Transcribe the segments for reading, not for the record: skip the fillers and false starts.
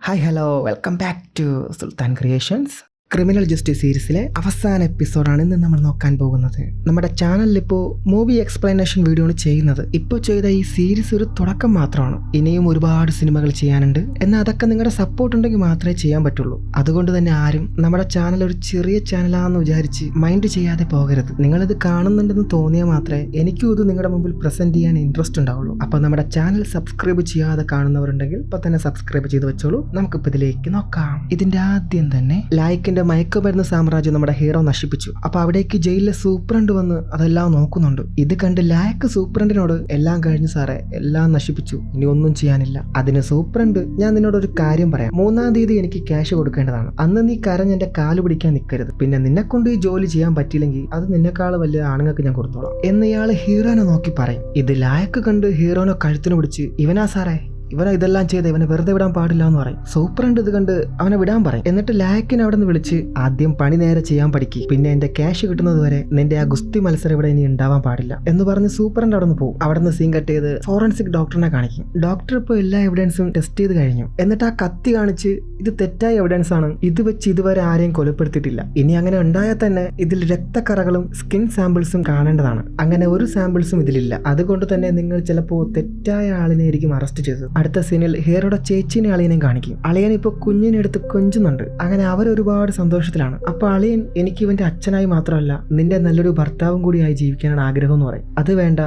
Hi hello welcome back to Sultan creations. Criminal justice സീരീസിലെ അവസാന എപ്പിസോഡാണ് ഇന്ന് നമ്മൾ നോക്കാൻ പോകുന്നത്. നമ്മുടെ ചാനലിൽ ഇപ്പോൾ മൂവി എക്സ്പ്ലനേഷൻ വീഡിയോ ആണ് ചെയ്യുന്നത്. ഇപ്പോൾ ചെയ്ത ഈ സീരീസ് ഒരു തുടക്കം മാത്രമാണ്. ഇനിയും ഒരുപാട് സിനിമകൾ ചെയ്യാനുണ്ട്. എന്നാൽ അതൊക്കെ നിങ്ങളുടെ സപ്പോർട്ട് ഉണ്ടെങ്കിൽ മാത്രമേ ചെയ്യാൻ പറ്റുള്ളൂ. അതുകൊണ്ട് തന്നെ ആരും നമ്മുടെ ചാനൽ ഒരു ചെറിയ ചാനലാണെന്ന് വിചാരിച്ച് മൈൻഡ് ചെയ്യാതെ പോകരുത്. നിങ്ങളിത് കാണുന്നുണ്ടെന്ന് തോന്നിയാൽ മാത്രമേ എനിക്കും ഇത് നിങ്ങളുടെ മുമ്പിൽ പ്രസന്റ് ചെയ്യാൻ ഇൻട്രസ്റ്റ് ഉണ്ടാവുള്ളൂ. അപ്പോൾ നമ്മുടെ ചാനൽ സബ്സ്ക്രൈബ് ചെയ്യാതെ കാണുന്നവരുണ്ടെങ്കിൽ ഇപ്പോൾ തന്നെ സബ്സ്ക്രൈബ് ചെയ്ത് വെച്ചോളൂ. നമുക്കിപ്പോൾ ഇതിലേക്ക് നോക്കാം. ഇതിന്റെ ആദ്യം തന്നെ ലൈക്കിന്റെ മയക്കുമരുന്ന് സാമ്രാജ്യം നമ്മുടെ ഹീറോ നശിപ്പിച്ചു. അപ്പൊ അവിടേക്ക് ജയിലിലെ സൂപ്രണ്ട് വന്ന് അതെല്ലാം നോക്കുന്നുണ്ട്. ഇത് കണ്ട് ലായക്ക് സൂപ്രണ്ടിനോട് എല്ലാം കഴിഞ്ഞു സാറേ, എല്ലാം നശിപ്പിച്ചു, ഇനി ഒന്നും ചെയ്യാനില്ല. അതിന് സൂപ്രണ്ട്, ഞാൻ നിന്നോട് ഒരു കാര്യം പറയാം. 3-ാം തീയതി എനിക്ക് ക്യാഷ് കൊടുക്കേണ്ടതാണ്. അന്ന് നീ കരഞ്ഞ് എന്റെ കാല് പിടിക്കാൻ നിൽക്കരുത്. പിന്നെ നിന്നെ കൊണ്ട് ഈ ജോലി ചെയ്യാൻ പറ്റിയില്ലെങ്കിൽ അത് നിന്നെക്കാൾ വലിയ ആണുങ്ങൾക്ക് ഞാൻ കൊടുത്തോളാം എന്ന് ഇയാള് ഹീറോനെ നോക്കി പറയും. ഇത് ലായക്ക് കണ്ട് ഹീറോനെ കഴുത്തിന് പിടിച്ച്, ഇവനാ സാറേ, ഇവനെ ഇതെല്ലാം ചെയ്ത് ഇവനെ വെറുതെ വിടാൻ പാടില്ല എന്ന് പറയും. സൂപ്രണ്ട് ഇത് കണ്ട് അവനെ വിടാൻ പറയും. എന്നിട്ട് ലായക്കിനെ അവിടെ നിന്ന് വിളിച്ച്, ആദ്യം പണി നേരെ ചെയ്യാൻ പഠിക്കും, പിന്നെ എന്റെ ക്യാഷ് കിട്ടുന്നത് വരെ നിന്റെ ആ ഗുസ്തി മത്സരം ഇവിടെ ഇനി ഉണ്ടാവാൻ പാടില്ല എന്ന് പറഞ്ഞ് സൂപ്രണ്ട് അവിടെ നിന്ന് പോകും. അവിടെ നിന്ന് സീൻ കട്ട് ചെയ്ത് ഫോറൻസിക് ഡോക്ടറിനെ കാണിക്കും. ഡോക്ടർ ഇപ്പോൾ എല്ലാ എവിഡൻസും ടെസ്റ്റ് ചെയ്ത് കഴിഞ്ഞു. എന്നിട്ട് ആ കത്തി കാണിച്ച്, ഇത് തെറ്റായ എവിഡൻസ് ആണ്, ഇത് വെച്ച് ഇതുവരെ ആരെയും കൊലപ്പെടുത്തിയിട്ടില്ല. ഇനി അങ്ങനെ ഉണ്ടായാൽ തന്നെ ഇതിൽ രക്തക്കറകളും സ്കിൻ സാമ്പിൾസും കാണേണ്ടതാണ്. അങ്ങനെ ഒരു സാമ്പിൾസും ഇതിലില്ല. അതുകൊണ്ട് തന്നെ നിങ്ങൾ ചിലപ്പോൾ തെറ്റായ ആളിനെയായിരിക്കും അറസ്റ്റ് ചെയ്തത്. അടുത്ത സീനിൽ ഹീറോയുടെ ചേച്ചിനെ അളിയനെയും കാണിക്കും. അളിയൻ ഇപ്പൊ കുഞ്ഞിനെ എടുത്ത് കൊഞ്ചുന്നുണ്ട്. അങ്ങനെ അവരൊരുപാട് സന്തോഷത്തിലാണ്. അപ്പൊ അളിയൻ, എനിക്ക് ഇവന്റെ അച്ഛനായി മാത്രമല്ല നിന്റെ നല്ലൊരു ഭർത്താവും കൂടിയായി ജീവിക്കാനാണ് ആഗ്രഹം എന്ന് പറയും. അത് വേണ്ട,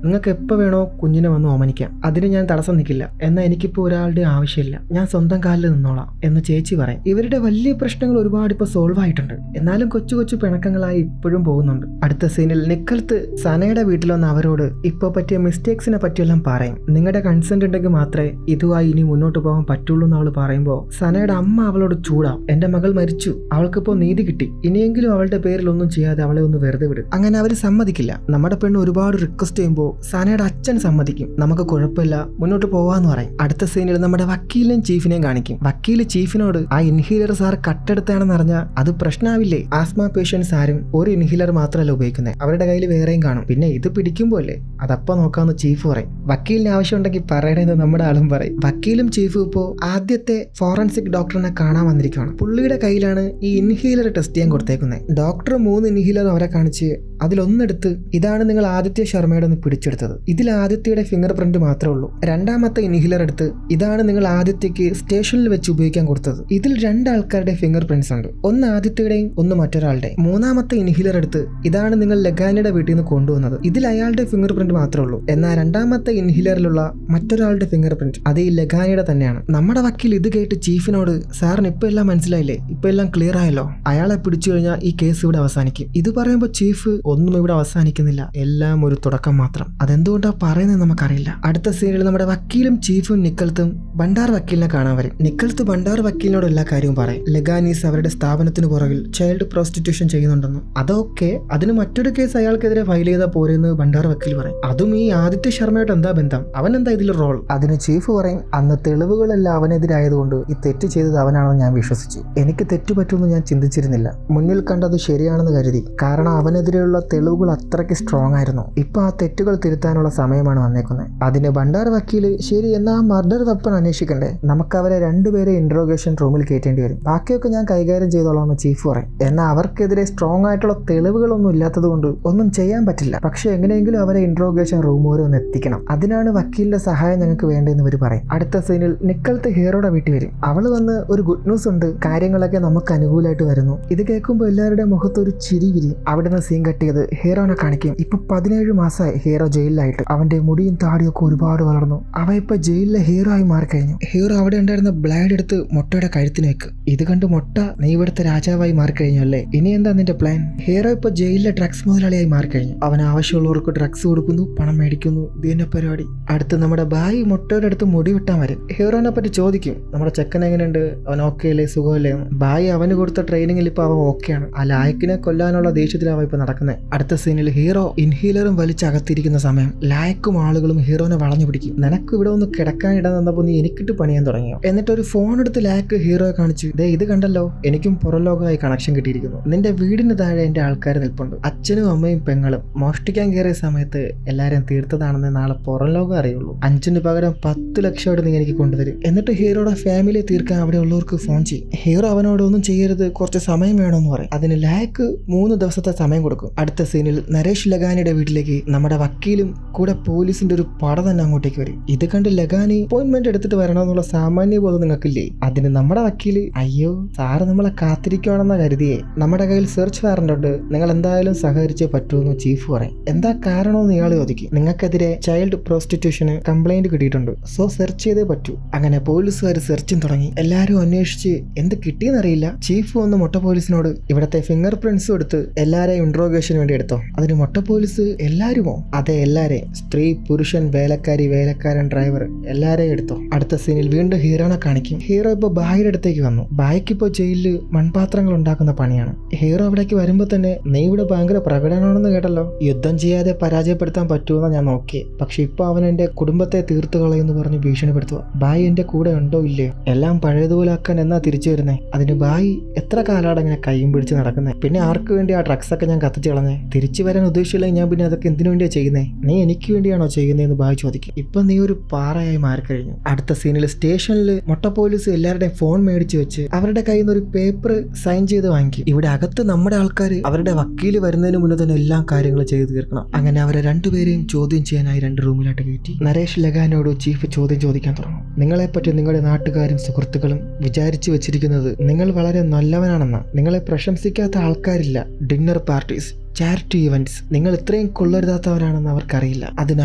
നിങ്ങൾക്ക് എപ്പോൾ വേണോ കുഞ്ഞിനെ വന്ന് ഓമനിക്കാം, അതിന് ഞാൻ തടസ്സം നിൽക്കില്ല. എന്നാൽ എനിക്കിപ്പോൾ ഒരാളുടെ ആവശ്യമില്ല, ഞാൻ സ്വന്തം കാലിൽ നിന്നോളാം എന്ന് ചേച്ചി പറയും. ഇവരുടെ വലിയ പ്രശ്നങ്ങൾ ഒരുപാട് ഇപ്പോൾ സോൾവ് ആയിട്ടുണ്ട്. എന്നാലും കൊച്ചു കൊച്ചു പിണക്കങ്ങളായി ഇപ്പോഴും പോകുന്നുണ്ട്. അടുത്ത സീനിൽ നിക്കൽത്ത് സനയുടെ വീട്ടിൽ വന്ന് അവരോട് ഇപ്പോൾ പറ്റിയ മിസ്റ്റേക്സിനെ പറ്റിയെല്ലാം പറയും. നിങ്ങളുടെ കൺസെന്റ് ഉണ്ടെങ്കിൽ മാത്രമേ ഇതുമായി ഇനി മുന്നോട്ട് പോകാൻ പറ്റുള്ളൂ എന്ന് അവൾ പറയുമ്പോൾ സനയുടെ അമ്മ അവളോട് ചൂടാവും. എന്റെ മകൾ മരിച്ചു, അവൾക്കിപ്പോൾ നീതി കിട്ടി, ഇനിയെങ്കിലും അവളുടെ പേരിൽ ഒന്നും ചെയ്യാതെ അവളെ ഒന്ന് വെറുതെ വിടും. അങ്ങനെ അവർ സമ്മതിക്കില്ല. നമ്മുടെ പെണ്ണ് ഒരുപാട് റിക്വസ്റ്റ് ചെയ്യുമ്പോൾ സനയുടെ അച്ഛൻ സമ്മതിക്കും. നമുക്ക് കുഴപ്പമില്ല, മുന്നോട്ട് പോവാന്ന് പറയും. അടുത്ത സീനിൽ നമ്മുടെ വക്കീലിനെയും ചീഫിനെയും കാണിക്കും. വക്കീല് ചീഫിനോട്, ആ ഇൻഹീലർ സാർ കട്ടെടുത്താണെന്ന് അറിഞ്ഞാൽ അത് പ്രശ്നമാവില്ലേ? ആസ്മ പേഷ്യൻസ് ആരും ഒരു ഇൻഹീലർ മാത്രമല്ല ഉപയോഗിക്കുന്നത്, അവരുടെ കയ്യിൽ വേറെയും കാണും. പിന്നെ ഇത് പിടിക്കുമ്പോല്ലേ അതപ്പോ നോക്കാമെന്ന് ചീഫ് പറയും. വക്കീലിന് ആവശ്യമുണ്ടെങ്കിൽ പറയണേന്ന് നമ്മുടെ ആളും പറയും. വക്കീലും ചീഫും ഇപ്പോൾ ആദ്യത്തെ ഫോറൻസിക് ഡോക്ടറിനെ കാണാൻ വന്നിരിക്കുകയാണ്. പുള്ളിയുടെ കയ്യിലാണ് ഈ ഇൻഹീലർ ടെസ്റ്റ് ചെയ്യാൻ കൊടുത്തേക്കുന്നത്. ഡോക്ടർ 3 ഇൻഹീലർ അവരെ കാണിച്ച് അതിലൊന്നെടുത്ത്, ഇതാണ് നിങ്ങൾ ആദിത്യ ശർമ്മയുടെ ഒന്ന് പിടിച്ചെടുത്തത്, ഇതിൽ ആദിത്യയുടെ ഫിംഗർ പ്രിന്റ് മാത്രമേ ഉള്ളൂ. രണ്ടാമത്തെ ഇൻഹീലർ എടുത്ത്, ഇതാണ് നിങ്ങൾ ആദിത്യക്ക് സ്റ്റേഷനിൽ വെച്ച് ഉപയോഗിക്കാൻ കൊടുത്തത്, ഇതിൽ 2 ആൾക്കാരുടെ ഫിംഗർ പ്രിന്റ്സ് ഉണ്ട്, ഒന്ന് ആദിത്യയുടെയും ഒന്ന് മറ്റൊരാളുടെ. മൂന്നാമത്തെ ഇൻഹീലർ എടുത്ത്, ഇതാണ് നിങ്ങൾ ലഗാനിയുടെ വീട്ടിൽ നിന്ന് കൊണ്ടുവന്നത്, ഇതിൽ അയാളുടെ ഫിംഗർ പ്രിന്റ് മാത്രമേ ഉള്ളൂ. എന്നാൽ രണ്ടാമത്തെ ഇൻഹീലറിലുള്ള മറ്റൊരാളുടെ ഫിംഗർ പ്രിന്റ് അത് ഈ ലഗാനിയുടെ തന്നെയാണ്. നമ്മുടെ വക്കീൽ ഇത് കേട്ട് ചീഫിനോട്, സാറിന് ഇപ്പൊ എല്ലാം മനസ്സിലായില്ലേ, ഇപ്പൊ എല്ലാം ക്ലിയർ ആയല്ലോ, അയാളെ പിടിച്ചു കഴിഞ്ഞാൽ ഈ കേസ് ഇവിടെ അവസാനിക്കും. ഇത് പറയുമ്പോൾ ചീഫ്, ഒന്നും ഇവിടെ അവസാനിക്കുന്നില്ല, എല്ലാം ഒരു തുടക്കം മാത്രം. അതെന്തുകൊണ്ടാ പറയുന്നത് നമുക്കറിയില്ല. അടുത്ത സീനിൽ നമ്മുടെ വക്കീലും ചീഫും നിക്കൽത്തും ബണ്ടാർ വക്കീലിനെ കാണാൻ വരും. നിക്കൽത്ത് ബണ്ടാർ വക്കീലിനോട് എല്ലാ കാര്യവും പറയും. ലഗാനീസ് അവരുടെ സ്ഥാപനത്തിന് പുറകിൽ ചൈൽഡ് പ്രോസ്റ്റിറ്റ്യൂഷൻ ചെയ്യുന്നുണ്ടെന്നും അതൊക്കെ അതിന് മറ്റൊരു കേസ് അയാൾക്കെതിരെ ഫയൽ ചെയ്താൽ പോരെന്ന് ബണ്ടാർ വക്കീൽ പറയും. അതും ഈ ആദിത്യ ശർമ്മയായിട്ട് എന്താ ബന്ധം, അവൻ എന്താ ഇതിൽ റോൾ? അതിന് ചീഫ് പറയും, അന്ന് തെളിവുകളെല്ലാം അവനെതിരായതുകൊണ്ട് ഈ തെറ്റ് ചെയ്തത് അവനാണെന്ന് ഞാൻ വിശ്വസിച്ചു. എനിക്ക് തെറ്റു പറ്റുമെന്ന് ഞാൻ ചിന്തിച്ചിരുന്നില്ല, മുന്നിൽ കണ്ടത് ശരിയാണെന്ന് കരുതി. കാരണം അവനെതിരെയുള്ള തെളിവുകൾ അത്രയ്ക്ക് സ്ട്രോങ് ആയിരുന്നു. ഇപ്പൊ ആ തെറ്റുകൾ തിരുത്താനുള്ള സമയമാണ് വന്നേക്കുന്നത്. അതിന് ബണ്ടാർ വക്കീല്, ശരി എന്നാ മർഡർ വെപ്പൺ അന്വേഷിക്കണ്ടേ, നമുക്ക് അവരെ 2 പേരെ ഇന്ററോഗേഷൻ റൂമിൽ കയറ്റേണ്ടി വരും, ബാക്കിയൊക്കെ ഞാൻ കൈകാര്യം ചെയ്തോളാം എന്ന് ചീഫ് പറയും. എന്നാൽ അവർക്കെതിരെ സ്ട്രോങ് ആയിട്ടുള്ള തെളിവുകളൊന്നും ഇല്ലാത്തത് കൊണ്ട് ഒന്നും ചെയ്യാൻ പറ്റില്ല. പക്ഷെ എങ്ങനെയെങ്കിലും അവരെ ഇന്ററോഗേഷൻ റൂം വരെ ഒന്ന് എത്തിക്കണം, അതിനാണ് വക്കീലിന്റെ സഹായം ഞങ്ങൾക്ക് വേണ്ടതെന്ന് ഇവർ പറയും. അടുത്ത സീനിൽ നിക്കൽത്ത് ഹീറോയുടെ വീട്ടിൽ വരും. അവള് വന്ന്, ഒരു ഗുഡ് ന്യൂസ് ഉണ്ട്, കാര്യങ്ങളൊക്കെ നമുക്ക് അനുകൂലമായിട്ട് വരുന്നു. ഇത് കേൾക്കുമ്പോൾ എല്ലാവരുടെയും മുഖത്ത് ഒരു ചിരി വിരി. അവിടെ നിന്ന് സീൻ കട്ട് ചെയ്ത് ഹീറോനെ കാണിക്കും. ഇപ്പൊ 17 മാസമായി ഹീറോ ജയിലിലായിട്ട്. അവന്റെ മുടിയും താടിയൊക്കെ ഒരുപാട് വളർന്നു. അവ ഇപ്പൊ ജയിലിലെ ഹീറോ ആയി മാറിക്കഴിഞ്ഞു. ഹീറോ അവിടെ ഉണ്ടായിരുന്ന ബ്ലേഡ് എടുത്ത് മുട്ടയുടെ കഴുത്തിന് വെക്ക്. ഇത് കണ്ട് മുട്ട, നീ ഇവിടുത്തെ രാജാവായി മാറിക്കഴിഞ്ഞു അല്ലേ, ഇനി എന്താ നിന്റെ പ്ലാൻ? ഹീറോ ഇപ്പൊ ജയിലിലെ ഡ്രഗ്സ് മുതലാളിയായി മാറിക്കഴിഞ്ഞു. അവൻ ആവശ്യമുള്ളവർക്ക് ഡ്രഗ്സ് കൊടുക്കുന്നു, പണം മേടിക്കുന്നു, ഇതിന്റെ പരിപാടി. അടുത്ത് നമ്മുടെ ബായി മുട്ടയുടെ അടുത്ത് മുടി വെട്ടാൻ വരും. ഹീറോനെ പറ്റി ചോദിക്കും, നമ്മുടെ ചെക്കൻ എങ്ങനെയുണ്ട്, അവൻ ഓക്കെ അല്ലേ, സുഖമല്ലേ? ബായി അവന് കൊടുത്ത ട്രെയിനിങ്ങിൽ ഇപ്പൊ അവൻ ഓക്കെയാണ്. ആ ലായക്കിനെ കൊല്ലാനുള്ള ദേഷ്യത്തിലാവാൻ ഇപ്പൊ നടക്കുന്നത്. അടുത്ത സീനിൽ ഹീറോ ഇൻഹീലറും വലിച്ചകത്തിരിക്കുന്ന ഇരിക്കുന്ന സമയം ലായക്കും ആളുകളും ഹീറോനെ വളഞ്ഞു പിടിക്കും. നിനക്ക് ഇവിടെ ഒന്ന് കിടക്കാൻ ഇടം തന്നപ്പോൾ നീ എനിക്കിട്ട് പണിയാൻ തുടങ്ങിയോ? എന്നിട്ട് ഒരു ഫോൺ എടുത്ത് ലായക്ക് ഹീറോയെ കാണിച്ചു, ദേ ഇത് കണ്ടല്ലോ, എനിക്കും പുറംലോകമായി കണക്ഷൻ കിട്ടിയിരിക്കുന്നു. നിന്റെ വീടിന് താഴെ എന്റെ ആൾക്കാർ നിൽപ്പുണ്ട്. അച്ഛനും അമ്മയും പെങ്ങളും മോഷ്ടിക്കാൻ കയറിയ സമയത്ത് എല്ലാരും തീർത്തതാണെന്ന് നാളെ പുറം ലോകം അറിയുള്ളൂ. 5 പകരം 10 ലക്ഷമായിട്ട് നീ എനിക്ക് കൊണ്ടുതരും. എന്നിട്ട് ഹീറോയുടെ ഫാമിലിയെ തീർക്കാൻ അവിടെ ഉള്ളവർക്ക് ഫോൺ ചെയ്യും. ഹീറോ അവനോട് ഒന്നും ചെയ്യരുത്, കുറച്ച് സമയം വേണമെന്ന് പറയും. അതിന് ലായക്ക് 3 ദിവസത്തെ സമയം കൊടുക്കും. അടുത്ത സീനിൽ നരേഷ് ലഗാനിയുടെ വീട്ടിലേക്ക് നമ്മുടെ വക്കീലും കൂടെ പോലീസിന്റെ ഒരു പട തന്നെ അങ്ങോട്ടേക്ക് വരും. ഇത് കണ്ട് ലഗാനി അപ്പോയിന്റ്മെന്റ് എടുത്തിട്ട് വരണമെന്നുള്ള സാമാന്യ ബോധം നിങ്ങൾക്കില്ലേ? അതിന് നമ്മുടെ വക്കീല്, അയ്യോ സാറ് നമ്മളെ കാത്തിരിക്കുവാണെന്നാ കരുതിയേ, നമ്മുടെ കയ്യിൽ സെർച്ച് വാറന്റ് ഉണ്ട്, നിങ്ങൾ എന്തായാലും സഹകരിച്ചേ പറ്റൂന്ന് ചീഫ് പറയും. എന്താ കാരണമെന്ന് ഇയാൾ ചോദിക്കും. നിങ്ങൾക്കെതിരെ ചൈൽഡ് പ്രോസ്റ്റിറ്റ്യൂഷന് കംപ്ലൈന്റ് കിട്ടിയിട്ടുണ്ട്, സോ സെർച്ച് ചെയ്തേ പറ്റൂ. അങ്ങനെ പോലീസുകാർ സെർച്ചും തുടങ്ങി. എല്ലാരും അന്വേഷിച്ച് എന്ത് കിട്ടിയെന്നറിയില്ല. ചീഫ് വന്ന് മൊട്ട പോലീസിനോട് ഇവിടത്തെ ഫിംഗർ പ്രിന്റ്സും എടുത്ത് എല്ലാരെയും ഇൻട്രോഗേഷന് വേണ്ടി എടുത്തോ. അതിന് മൊട്ട പോലീസ് എല്ലാരുമോ? അതെ എല്ലാരെയും, സ്ത്രീ പുരുഷൻ വേലക്കാരി വേലക്കാരൻ ഡ്രൈവർ എല്ലാരെയും എടുത്തോ. അടുത്ത സീനിൽ വീണ്ടും ഹീറോനെ കാണിക്കും. ഹീറോ ഇപ്പൊ ബായിയുടെ അടുത്തേക്ക് വന്നു. ബായിക്ക് ഇപ്പൊ ജയിലില് മൺപാത്രങ്ങൾ ഉണ്ടാക്കുന്ന പണിയാണ്. ഹീറോ അവിടേക്ക് വരുമ്പോ തന്നെ നീ ഇവിടെ ഭയങ്കര പ്രകടനമാണെന്ന് കേട്ടല്ലോ, യുദ്ധം ചെയ്യാതെ പരാജയപ്പെടുത്താൻ പറ്റുമെന്ന് ഞാൻ നോക്കി, പക്ഷെ ഇപ്പൊ അവൻ എന്റെ കുടുംബത്തെ തീർത്തു കളയെന്ന് പറഞ്ഞ് ഭീഷണിപ്പെടുത്തുക. ബായി എന്റെ കൂടെ ഉണ്ടോ ഇല്ലയോ? എല്ലാം പഴയതുപോലെ ആക്കാൻ എന്നാ തിരിച്ചു വരുന്നേ? അതിന് ബായി എത്ര കാലാണ് ഇങ്ങനെ കൈയും പിടിച്ച് നടക്കുന്നത്? പിന്നെ ആർക്ക് വേണ്ടി ആ ഡ്രഗ്സ് ഒക്കെ ഞാൻ കത്തിച്ചു കളഞ്ഞേ? തിരിച്ചു വരാൻ ഉദ്ദേശിച്ചില്ലെങ്കിൽ ഞാൻ പിന്നെ അതൊക്കെ എന്തിനു വേണ്ടിയാ ചെയ്യുന്നേ? നീ എനിക്ക് വേണ്ടിയാണോ ചെയ്യുന്നതെന്ന് ബായി ചോദിക്കും. ഇപ്പൊ നീ ഒരു പാറയായി മാറിക്കഴിഞ്ഞു. അടുത്ത സീനിൽ സ്റ്റേഷനിൽ മൊട്ട പോലീസ് എല്ലാവരുടെയും ഫോൺ മേടിച്ചു വെച്ച് അവരുടെ കയ്യിൽ നിന്ന് ഒരു പേപ്പർ സൈൻ ചെയ്ത് വാങ്ങിക്കും. ഇവിടെ അകത്ത് നമ്മുടെ ആൾക്കാർ അവരുടെ വക്കീല് വരുന്നതിന് മുന്നേ തന്നെ എല്ലാ കാര്യങ്ങളും ചെയ്തു തീർക്കണം. അങ്ങനെ അവരെ രണ്ടുപേരെയും ചോദ്യം ചെയ്യാനായി 2 റൂമിലായിട്ട് കയറ്റി നരേഷ് ലഗാനോട് ചീഫ് ചോദ്യം ചോദിക്കാൻ തുടങ്ങും. നിങ്ങളെപ്പറ്റി നിങ്ങളുടെ നാട്ടുകാരും സുഹൃത്തുക്കളും വിചാരിച്ചു വെച്ചിരിക്കുന്നത് നിങ്ങൾ വളരെ നല്ലവനാണെന്ന്. നിങ്ങളെ പ്രശംസിക്കാത്ത ആൾക്കാരില്ല. ഡിന്നർ പാർട്ടീസ്, ചാരിറ്റി ഇവന്റ്സ്, നിങ്ങൾ ഇത്രയും കൊള്ളരുതാത്തവരാണെന്ന് അവർക്കറിയില്ല. അതിന്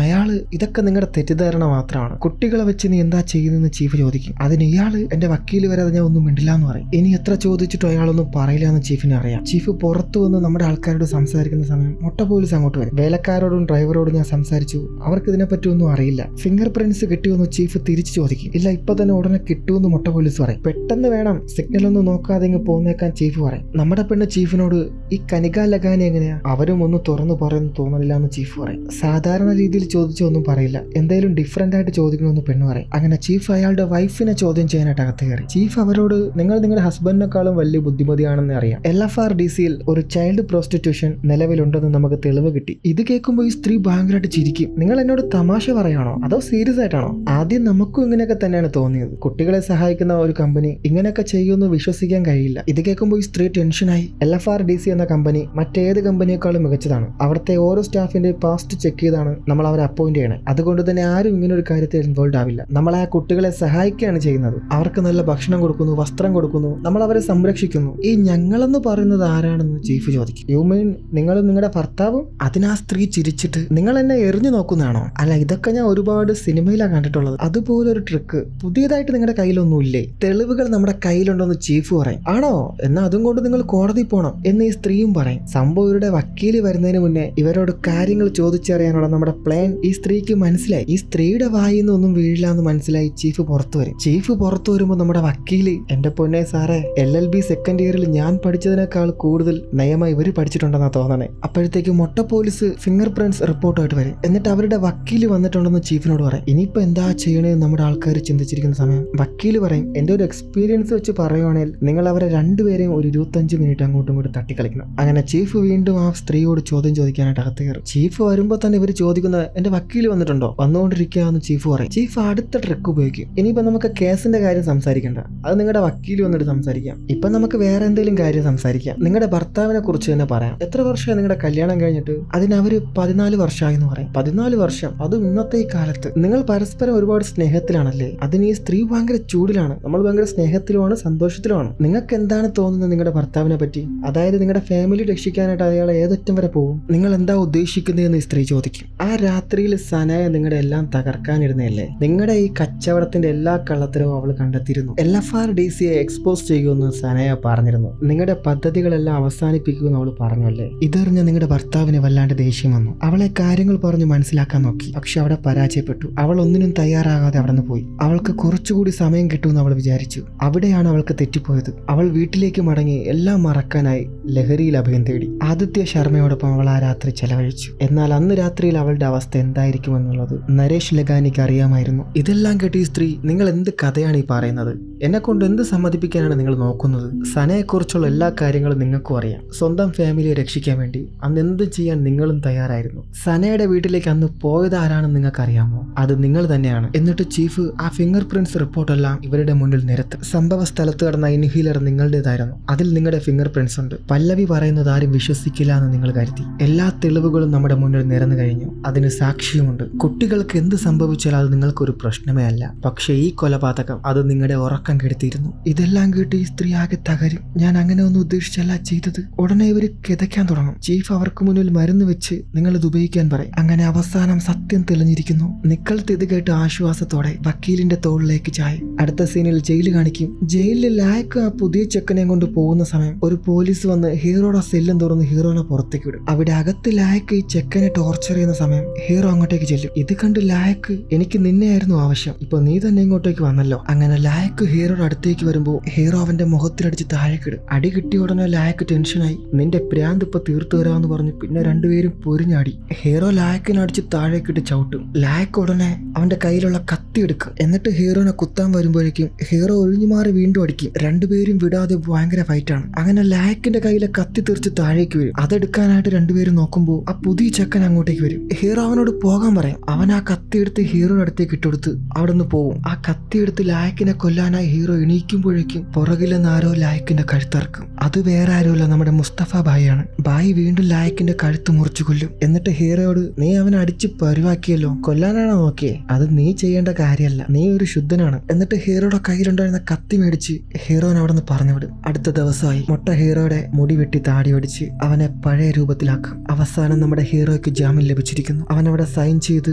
അയാള് ഇതൊക്കെ നിങ്ങളുടെ തെറ്റിദ്ധാരണ മാത്രമാണ്, കുട്ടികളെ വെച്ച് നീ എന്താ ചെയ്യുന്നതെന്ന് ചീഫ് ചോദിക്കും. അതിന് ഇയാള് എന്റെ വക്കീല് വരാതെ ഞാൻ ഒന്നും മിണ്ടില്ല എന്ന് പറയും. ഇനി എത്ര ചോദിച്ചിട്ടും അയാളൊന്നും പറയില്ല എന്ന് ചീഫിന് അറിയാം. ചീഫ് പുറത്തു വന്ന് നമ്മുടെ ആൾക്കാരോട് സംസാരിക്കുന്ന സമയം മൊട്ട പോലീസ് അങ്ങോട്ട് വരും. വേലക്കാരോടും ഡ്രൈവറോടും ഞാൻ സംസാരിച്ചു, അവർക്ക് ഇതിനെപ്പറ്റി ഒന്നും അറിയില്ല. ഫിംഗർ പ്രിന്റ്സ് കിട്ടിയോന്ന് ചീഫ് തിരിച്ചു ചോദിക്കും. ഇല്ല, ഇപ്പൊ തന്നെ ഉടനെ കിട്ടുമെന്ന് മൊട്ട പോലീസ് പറയും. പെട്ടെന്ന് വേണം, സിഗ്നൽ ഒന്നും നോക്കാതെ ഇങ്ങ് പോന്നേക്കാൻ ചീഫ് പറയും. നമ്മുടെ പെണ്ണ് ചീഫിനോട് ഈ കനിക ലഗാനി എങ്ങനെയാ, അവരും ഒന്നും തുറന്നു പറയുന്നു തോന്നില്ല എന്ന് ചീഫ് പറയും. സാധാരണ രീതിയിൽ ചോദിച്ചൊന്നും പറയില്ല, എന്തായാലും ഡിഫറെന്റ് ആയിട്ട് ചോദിക്കണമെന്ന് പെണ്ണ് പറയും. അങ്ങനെ ചീഫ് അയാളുടെ വൈഫിനെ ചോദ്യം ചെയ്യാനായിട്ട് അകത്ത് കയറി. ചീഫ് അവരോട് നിങ്ങൾ നിങ്ങളുടെ ഹസ്ബൻഡിനെക്കാളും വലിയ ബുദ്ധിമതിയാണെന്ന് അറിയാം. LFRDCയിൽ ഒരു ചൈൽഡ് പ്രോസ്റ്റിറ്റ്യൂഷൻ നിലവിലുണ്ടെന്ന് നമുക്ക് തെളിവ് കിട്ടി. ഇത് കേൾക്കുമ്പോൾ ഈ സ്ത്രീ ഭയങ്കരമായിട്ട് ചിരിക്കും. നിങ്ങൾ എന്നോട് തമാശ പറയാണോ അതോ സീരിയസ് ആയിട്ടാണോ? ആദ്യം നമുക്കും ഇങ്ങനെയൊക്കെ തന്നെയാണ് തോന്നിയത്. കുട്ടികളെ സഹായിക്കുന്ന ഒരു കമ്പനി ഇങ്ങനെയൊക്കെ ചെയ്യുമെന്ന് വിശ്വസിക്കാൻ കഴിയില്ല. ഇത് കേൾക്കുമ്പോൾ ഈ സ്ത്രീ ടെൻഷനായി. LFRDC എന്ന കമ്പനി മറ്റേത് കമ്പനിയേക്കാളും മികച്ചതാണ്. അവിടുത്തെ ഓരോ സ്റ്റാഫിന്റെ പാസ്റ്റ് ചെക്ക് ചെയ്താണ് നമ്മൾ അവരെ അപ്പോയിന്റ് ചെയ്യണേ. അതുകൊണ്ട് തന്നെ ആരും ഇങ്ങനെ ഒരു കാര്യത്തിൽ ഇൻവോൾവ് ആവില്ല. നമ്മൾ ആ കുട്ടികളെ സഹായിക്കുകയാണ് ചെയ്യുന്നത്. അവർക്ക് നല്ല ഭക്ഷണം കൊടുക്കുന്നു, വസ്ത്രം കൊടുക്കുന്നു, നമ്മൾ അവരെ സംരക്ഷിക്കുന്നു. ഈ ഞങ്ങളെന്ന് പറയുന്നത് ആരാണെന്ന് ചീഫ് ചോദിക്കും. യു മീൻ നിങ്ങളും നിങ്ങളുടെ ഭർത്താവും? അതിനാ സ്ത്രീ ചിരിച്ചിട്ട് നിങ്ങൾ എന്നെ എറിഞ്ഞു നോക്കുന്നതാണോ? അല്ല, ഇതൊക്കെ ഞാൻ ഒരുപാട് സിനിമയിലാണ് കണ്ടിട്ടുള്ളത്. അതുപോലെ ഒരു ട്രിക്ക് പുതിയതായിട്ട് നിങ്ങളുടെ കയ്യിലൊന്നും ഇല്ലേ? തെളിവുകൾ നമ്മുടെ കയ്യിലുണ്ടോന്ന് ചീഫ് പറയും. ആണോ? എന്നാൽ അതും കൊണ്ട് നിങ്ങൾ കോടതി പോകണം എന്ന് ഈ സ്ത്രീയും പറയും. സംഭവം ഇവരുടെ വക്കീല് വരുന്നതിന് മുന്നേ ഇവരോട് കാര്യങ്ങൾ ചോദിച്ചറിയാനുള്ള നമ്മുടെ പ്ലാൻ ഈ സ്ത്രീക്ക് മനസ്സിലായി. ഈ സ്ത്രീയുടെ വായിൽ നിന്നൊന്നും വീഴില്ല എന്ന് മനസ്സിലായി ചീഫ് പുറത്തു വരും. ചീഫ് പുറത്തു വരുമ്പോൾ നമ്മുടെ വക്കീല്, എന്റെ പൊന്നെ സാറേ, LLB സെക്കൻഡ് ഇയറിൽ ഞാൻ പഠിച്ചതിനേക്കാൾ കൂടുതൽ നിയമം ഇവര് പഠിച്ചിട്ടുണ്ടെന്നാ തോന്നണേ. അപ്പോഴത്തേക്ക് മൊട്ട പോലീസ് ഫിംഗർ പ്രിന്റ്സ് റിപ്പോർട്ടായിട്ട് വരും. എന്നിട്ട് അവരുടെ വക്കീല് വന്നിട്ടുണ്ടെന്ന് ചീഫിനോട് പറയും. ഇനിയിപ്പോ എന്താ ചെയ്യണേന്ന് നമ്മുടെ ആൾക്കാർ ചിന്തിച്ചിരിക്കുന്ന സമയം വക്കീല് പറയും, എന്റെ ഒരു എക്സ്പീരിയൻസ് വെച്ച് പറയുവാണെങ്കിൽ നിങ്ങൾ അവരെ രണ്ടുപേരെയും ഒരു 25 മിനിറ്റ് അങ്ങോട്ടും ഇങ്ങോട്ടും തട്ടിക്കളിക്കണം. അങ്ങനെ ചീഫ് വീണ്ടും ആ സ്ത്രീയോട് ചോദ്യം ചോദിക്കാനായിട്ട് അകത്ത് കയറും. ചീഫ് വരുമ്പോൾ തന്നെ ഇവർ ചോദിക്കുന്നത് എന്റെ വക്കീല് വന്നിട്ടുണ്ടോ, വന്നുകൊണ്ടിരിക്കുകയെന്ന് ചീഫ് പറയും. ചീഫ് അടുത്ത ട്രിക്ക് ഉപയോഗിക്കും. ഇനിയിപ്പോ നമുക്ക് കേസിന്റെ കാര്യം സംസാരിക്കണ്ട, അത് നിങ്ങളുടെ വക്കീല് വന്നിട്ട് സംസാരിക്കാം. ഇപ്പൊ നമുക്ക് വേറെ എന്തെങ്കിലും കാര്യം സംസാരിക്കാം. നിങ്ങളുടെ ഭർത്താവിനെ കുറിച്ച് തന്നെ പറയാം. എത്ര വർഷമായി നിങ്ങളുടെ കല്യാണം കഴിഞ്ഞിട്ട്? അതിന് അവര് 14 വർഷമായി എന്ന് പറയും. 14 വർഷം, അതും ഇന്നത്തെ ഈ കാലത്ത്. നിങ്ങൾ പരസ്പരം ഒരുപാട് സ്നേഹത്തിലാണല്ലേ? അതിന് ഈ സ്ത്രീ ഭയങ്കര ചൂടിലാണ്. നമ്മൾ ഭയങ്കര സ്നേഹത്തിലുമാണ്, സന്തോഷത്തിലുമാണ്. നിങ്ങൾക്ക് എന്താണ് തോന്നുന്നത് നിങ്ങളുടെ ഭർത്താവിനെ പറ്റി? അതായത് നിങ്ങളുടെ ഫാമിലി രക്ഷിക്കാനായിട്ട് അയാളെ ഏതറ്റം വരെ പോകും? നിങ്ങൾ എന്താ ഉദ്ദേശിക്കുന്നതെന്ന് ഈ സ്ത്രീ ചോദിക്കും. ആ രാത്രിയിൽ സനയ നിങ്ങളുടെ എല്ലാം തകർക്കാനിരുന്നല്ലേ? നിങ്ങളുടെ ഈ കച്ചവടത്തിന്റെ എല്ലാ കള്ളത്തരവും അവൾ കണ്ടെത്തിയിരുന്നു. LFRDCയെ എക്സ്പോസ് ചെയ്യുമെന്ന് സനയ പറഞ്ഞിരുന്നു. നിങ്ങളുടെ പദ്ധതികളെല്ലാം അവസാനിപ്പിക്കുമെന്ന് അവൾ പറഞ്ഞല്ലേ? ഇതറിഞ്ഞ നിങ്ങളുടെ ഭർത്താവിന് വല്ലാണ്ട് ദേഷ്യം വന്നു. അവളെ കാര്യങ്ങൾ പറഞ്ഞു മനസ്സിലാക്കാൻ നോക്കി, പക്ഷെ അവിടെ പരാജയപ്പെട്ടു. അവൾ ഒന്നിനും തയ്യാറാകാതെ അവിടെ നിന്ന് പോയി. അവൾക്ക് കുറച്ചുകൂടി സമയം കിട്ടുമെന്ന് അവൾ വിചാരിച്ചു. അവിടെയാണ് അവൾക്ക് തെറ്റിപ്പോയത്. അവൾ വീട്ടിലേക്ക് മടങ്ങി എല്ലാം മറക്കാനായി ലഹരിയിൽ അഭയം തേടി. ആദിത്യ ശർമ്മയോടൊപ്പം അവൾ ആ രാത്രി ചെലവഴിച്ചു. എന്നാൽ അന്ന് രാത്രിയിൽ അവളുടെ അവസ്ഥ എന്തായിരിക്കുമെന്നുള്ളത് നരേഷ് ലഗാനിക്ക് അറിയാമായിരുന്നു. ഇതെല്ലാം കേട്ട് ഈ സ്ത്രീ, നിങ്ങൾ എന്ത് കഥയാണ് ഈ പറയുന്നത്? എന്നെ കൊണ്ട് എന്ത് സമ്മതിപ്പിക്കാനാണ് നിങ്ങൾ നോക്കുന്നത്? സനയെക്കുറിച്ചുള്ള എല്ലാ കാര്യങ്ങളും നിങ്ങൾക്കും അറിയാം. സ്വന്തം ഫാമിലിയെ രക്ഷിക്കാൻ വേണ്ടി അന്ന് എന്ത് ചെയ്യാൻ നിങ്ങളും തയ്യാറായിരുന്നു. സനയുടെ വീട്ടിലേക്ക് അന്ന് പോയത് ആരാണെന്ന് നിങ്ങൾക്ക് അറിയാമോ? അത് നിങ്ങൾ തന്നെയാണ്. എന്നിട്ട് ചീഫ് ആ ഫിംഗർ പ്രിന്റ്സ് റിപ്പോർട്ടെല്ലാം ഇവരുടെ മുന്നിൽ നിരത്തും. സംഭവ സ്ഥലത്ത് കിടന്ന ഇൻഹീലർ നിങ്ങളുടേതായിരുന്നു. അതിൽ നിങ്ങളുടെ ഫിംഗർ പ്രിന്റ്സ് ഉണ്ട്. പല്ലവി പറയുന്നത് ആരും വിശ്വസിക്കില്ല എന്ന് നിങ്ങൾ കരുതി. എല്ലാ തെളിവുകളും നമ്മുടെ മുന്നിൽ നിരന്നു കഴിഞ്ഞു. അതിന് സാക്ഷിയുമുണ്ട്. കുട്ടികൾക്ക് എന്ത് സംഭവിച്ചാൽ അത് നിങ്ങൾക്കൊരു പ്രശ്നമേ അല്ല. പക്ഷേ ഈ കൊലപാതകം അത് നിങ്ങളുടെ ഉറക്കം കെടുത്തിയിരുന്നു. ഇതെല്ലാം കേട്ട് ഈ സ്ത്രീ ആകെ തകരും. ഞാൻ അങ്ങനെ ഒന്നും ഉദ്ദേശിച്ചല്ല ചെയ്തത്. ഉടനെ ഇവര് കിതയ്ക്കാൻ തുടങ്ങും. ചീഫ് അവർക്ക് മുന്നിൽ മരുന്ന് വെച്ച് നിങ്ങൾ ഇത് ഉപയോഗിക്കാൻ പറയും. അങ്ങനെ അവസാനം സത്യം തെളിഞ്ഞിരിക്കുന്നു. നിക്കൾത്ത് ഇത് കേട്ട് ആശ്വാസത്തോടെ വക്കീലിന്റെ തോളിലേക്ക് ചായും. അടുത്ത സീനിൽ ജയിൽ കാണിക്കും. ജയിലിൽ ലായക്ക് ആ പുതിയ ചെക്കനെ കൊണ്ട് പോകുന്ന സമയം ഒരു പോലീസ് വന്ന് ഹീറോയുടെ സെല്ലും തുറന്ന് ഹീറോനെ പുറത്തേക്ക് വിടും. അവിടെ അകത്ത് ലായക്ക് ഈ ചെക്കനെ ടോർച്ചർ ചെയ്യുന്ന സമയം ഹീറോ അങ്ങോട്ടേക്ക് ചെല്ലും. ഇത് കണ്ട് ലായക്ക്, എനിക്ക് നിന്നെയായിരുന്നു ആവശ്യം, ഇപ്പൊ നീ തന്നെ ഇങ്ങോട്ടേക്ക് വന്നല്ലോ. അങ്ങനെ ലായക്ക് ഹീറോയുടെ അടുത്തേക്ക് വരുമ്പോൾ ഹീറോ അവന്റെ മുഖത്തിനടിച്ച് താഴേക്കിടും. അടി കിട്ടിയ ഉടനെ ലായക്ക് ടെൻഷനായി. നിന്റെ പ്രാന്ത് ഇപ്പൊ തീർത്തു തരാമെന്ന് പറഞ്ഞു പിന്നെ രണ്ടുപേരും പൊരിഞ്ഞാടി. ഹീറോ ലായക്കിനടിച്ച് താഴേക്കിട്ട് ചവിട്ടും. ലായക്ക് ഉടനെ അവന്റെ കയ്യിലുള്ള കത്തി എടുക്കും. എന്നിട്ട് ഹീറോനെ കുത്താൻ വരുമ്പോഴേക്കും ഹീറോ ഒഴിഞ്ഞു മാറി വീണ്ടും അടിക്കും. രണ്ടുപേരും വിടാതെ ഭയങ്കര ഫൈറ്റാണ്. അങ്ങനെ ലായക്കിന്റെ കയ്യിലെ കത്തി തെറിച്ച് താഴേക്ക് വരും. അതെടുക്കാനായിട്ട് രണ്ടുപേരും നോക്കുമ്പോൾ ആ പുതിയ ചെക്കൻ അങ്ങോട്ടേക്ക് വരും. ഹീറോ അവനോട് പോകാൻ പറയും. അവൻ ആ കത്തി എടുത്ത് ഹീറോയുടെ അടുത്തേക്ക് ഇട്ടെടുത്ത് അവിടെ നിന്ന് പോകും. ആ കത്തി എടുത്ത് ലായക്കിനെ കൊല്ലാനായി ഹീറോ എണീക്കുമ്പോഴേക്കും പുറകിലെന്ന് ആരോ ലായക്കിന്റെ കഴുത്തിറക്കും. അത് വേറെ ആരുമല്ല, നമ്മുടെ മുസ്തഫ ഭായിയാണ്. ഭായി വീണ്ടും ലായക്കിന്റെ കഴുത്ത് മുറിച്ചു കൊല്ലും. എന്നിട്ട് ഹീറോയോട്, നീ അവനെ അടിച്ച് പരുവാക്കിയല്ലോ, കൊല്ലാനാണോ നോക്കിയേ? അത് നീ ചെയ്യേണ്ട കാര്യമല്ല, നീ ഒരു ശുദ്ധനാണ്. എന്നിട്ട് ഹീറോയുടെ കയ്യിലുണ്ടായിരുന്ന കത്തി മേടിച്ച് ഹീറോനെ അവിടെ നിന്ന് പറഞ്ഞു വിടും. അടുത്ത ദിവസമായി മൊട്ട ഹീറോയുടെ മുടി വെട്ടി താടി ഒടിച്ച് അവനെ പഴയ രൂപത്തിലാക്കും. അവസാനം നമ്മുടെ ഹീറോയ്ക്ക് ജാമ്യം ലഭിച്ചിരിക്കുന്നു. അവൻ അവിടെ സൈൻ ചെയ്ത്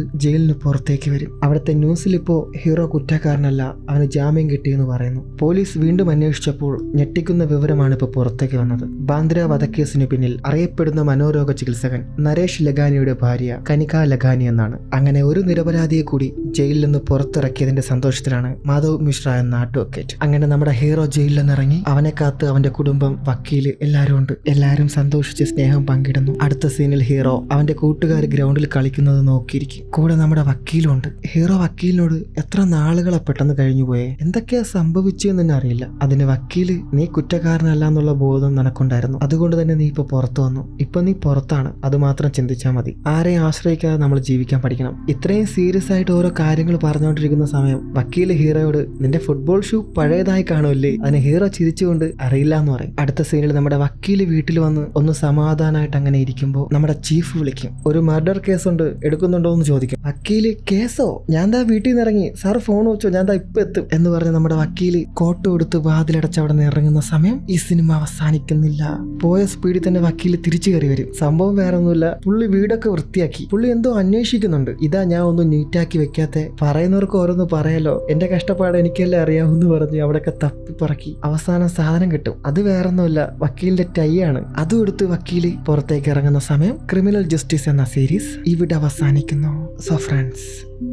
ജയിലിന് പുറത്തേക്ക് വരും. അവിടുത്തെ ന്യൂസിൽ ഇപ്പോ ഹീറോ കുറ്റക്കാരനല്ല, അവന് ജാമ്യം കിട്ടിയെന്ന് പറയുന്നു. പോലീസ് വീണ്ടും അന്വേഷിച്ചപ്പോൾ ഞെട്ടിക്കുന്ന വിവരമാണ് ഇപ്പൊ പുറത്തേക്ക് വന്നത്. ബാന്ദ്ര വധക്കേസിന് പിന്നിൽ അറിയപ്പെടുന്ന മനോരോഗ ചികിത്സകൻ നരേഷ് ലഗാനിയുടെ ഭാര്യ കനിക ലഗാനി എന്നാണ്. അങ്ങനെ ഒരു നിരപരാധിയെ കൂടി ജയിലിൽ നിന്ന് പുറത്തിറക്കിയതിന്റെ സന്തോഷത്തിലാണ് മാധവ് മിശ്ര എന്ന അഡ്വക്കേറ്റ്. അങ്ങനെ നമ്മുടെ ഹീറോ ജയിലിൽ നിന്നിറങ്ങി. അവനെ കാത്ത് അവന്റെ കുടുംബം, വക്കീല് എല്ലാവരും ഉണ്ട്. എല്ലാവരും സന്തോഷിച്ച് സ്നേഹം പങ്കിടുന്നു. അടുത്ത സീനിൽ ഹീറോ അവന്റെ കൂട്ടുകാർ ഗ്രൗണ്ടിൽ കളിക്കുന്നത് നോക്കിയിരിക്കും. കൂടെ നമ്മുടെ വക്കീലും ഉണ്ട്. ഹീറോ വക്കീലിനോട്, എത്ര നാളുകളെ പെട്ടെന്ന് കഴിഞ്ഞു പോയേ, എന്തൊക്കെയാ സംഭവിച്ചെന്ന് തന്നെ അറിയില്ല. അതിന് വക്കീല്, നീ കുറ്റക്കാരനല്ല എന്നുള്ള ബോധം നിനക്കുണ്ടായിരുന്നു, അതുകൊണ്ട് തന്നെ നീ ഇപ്പൊ പുറത്തു വന്നു. ഇപ്പൊ നീ പുറത്താണ്, അത് മാത്രം ചിന്തിച്ചാൽ മതി. ആരെയും ആശ്രയിക്കാതെ നമ്മൾ ജീവിക്കാൻ പഠിക്കണം. ഇത്രയും സീരിയസ് ആയിട്ട് ഓരോ കാര്യങ്ങൾ പറഞ്ഞുകൊണ്ടിരിക്കുന്ന സമയം വക്കീല് ഹീറോയോട്, നിന്റെ ഫുട്ബോൾ ഷൂ പഴയതായി കാണുമല്ലേ? അതിന് ഹീറോ ചിരിച്ചുകൊണ്ട് അറിയില്ല എന്ന് പറയും. അടുത്ത സീനിൽ നമ്മുടെ വക്കീല് വീട്ടിൽ വന്ന് ഒന്ന് സമാധാനമായിട്ട് അങ്ങനെ ഇരിക്കുമ്പോൾ നമ്മുടെ ചീഫ് വിളിക്കും. ഒരു മർഡർ കേസ് ഉണ്ട്, എടുക്കുന്നുണ്ടോ എന്ന് ചോദിക്കും. വക്കീല്, കേസോ? ഞാൻ ദാ വീട്ടിൽ നിന്ന് ഇറങ്ങി, സാർ ഫോൺ വെച്ചോ, ഞാൻ ദാ ഇപ്പൊ എത്തും എന്ന് പറഞ്ഞ് നമ്മുടെ വക്കീല് കോട്ട് കൊടുത്ത് വാതിലടച്ച് അവിടെ നിന്ന് ഇറങ്ങുന്ന സമയം ഈ സിനിമ അവസാനിക്കുന്നില്ല. പോയ സ്പീഡിൽ തന്നെ വക്കീല് തിരിച്ചു കയറി വരും. സംഭവം വേറെ ഒന്നുമില്ല, പുള്ളി വീടൊക്കെ വൃത്തിയാക്കി. പുള്ളി എന്തോ അന്വേഷിക്കുന്നുണ്ട്. ഇതാ ഞാൻ ഒന്നും നീറ്റാക്കി വെക്കാത്ത, പറയുന്നവർക്ക് ഓരോന്ന് പറയാലോ, എന്റെ കഷ്ടപ്പാട് എനിക്കല്ലേ അറിയാമെന്ന് പറഞ്ഞ് അവിടെയൊക്കെ തപ്പിപ്പറക്കി അവസാനം സാധനം കിട്ടും. അത് വേറൊന്നുമില്ല, വക്കീലിന്റെ ടൈ ആണ്. അതും എടുത്ത് വക്കീല് പുറത്തേക്ക് ഇറങ്ങുന്ന സമയം ക്രിമിനൽ ജസ്റ്റിസ് എന്ന സീരീസ് ഇവിടെ അവസാനിക്കുന്നു. സോ ഫ്രണ്ട്സ്,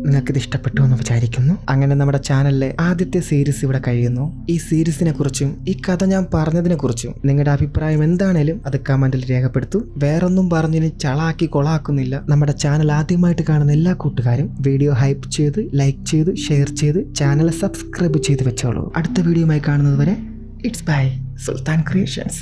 നിങ്ങൾക്കിത് ഇഷ്ടപ്പെട്ടു എന്ന് വിചാരിക്കുന്നു. അങ്ങനെ നമ്മുടെ ചാനലിലെ ആദ്യത്തെ സീരീസ് ഇവിടെ കഴിയുന്നു. ഈ സീരീസിനെ കുറിച്ചും ഈ കഥ ഞാൻ പറഞ്ഞതിനെ കുറിച്ചും നിങ്ങളുടെ അഭിപ്രായം എന്താണേലും അത് കമന്റിൽ രേഖപ്പെടുത്തൂ. വേറൊന്നും പറഞ്ഞിന് ചളാക്കി കൊളാക്കുന്നില്ല. നമ്മുടെ ചാനൽ ആദ്യമായിട്ട് കാണുന്ന എല്ലാ കൂട്ടുകാരും വീഡിയോ ഹൈപ്പ് ചെയ്ത്, ലൈക്ക് ചെയ്ത്, ഷെയർ ചെയ്ത് ചാനൽ സബ്സ്ക്രൈബ് ചെയ്ത് വെച്ചോളൂ. അടുത്ത വീഡിയോയുമായി കാണുന്നത് വരെ ഇറ്റ്സ് ബൈ സുൽത്താൻ ക്രിയേഷൻസ്.